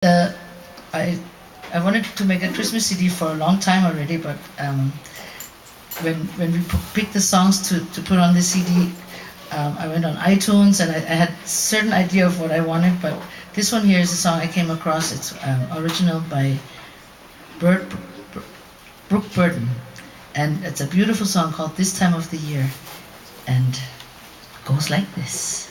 Uh, I I wanted to make a Christmas CD for a long time already, but when we picked the songs to put on the CD, I went on iTunes and I had certain idea of what I wanted, but this one here is a song I came across. It's original by Bert, Brooke Burton, and it's a beautiful song called "This Time of the Year," and it goes like this.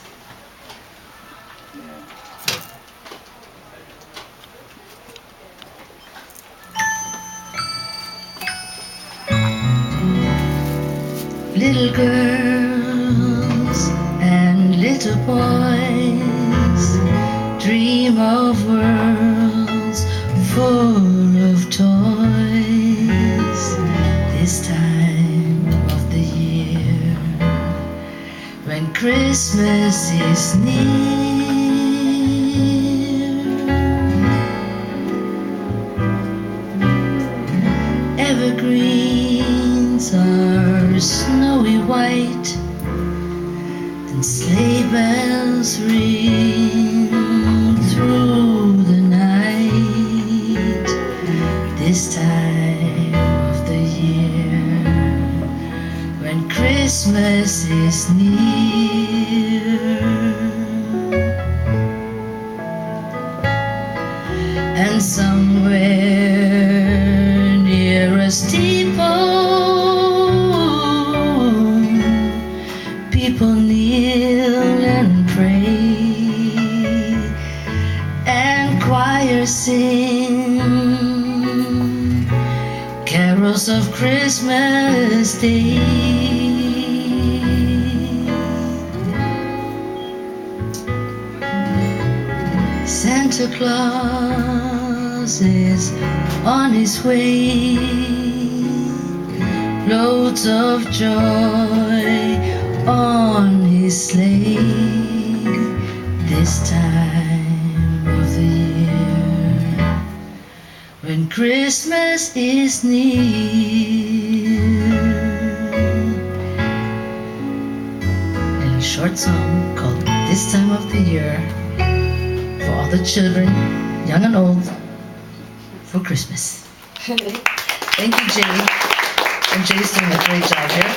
Little girls and little boys dream of worlds full of toys. This time of the year, when Christmas is near, evergreens are snowy white, and sleigh bells ring through the night. This time of the year, when Christmas is near, and somewhere near a steeple, people kneel and pray, and choirs sing carols of Christmas Day. Santa Claus is on his way, loads of joy on his sleigh. This time of the year, when Christmas is near. And a short song called "This Time of the Year" for all the children, young and old, for Christmas. Thank you, Jay. And Jay's doing a great job here.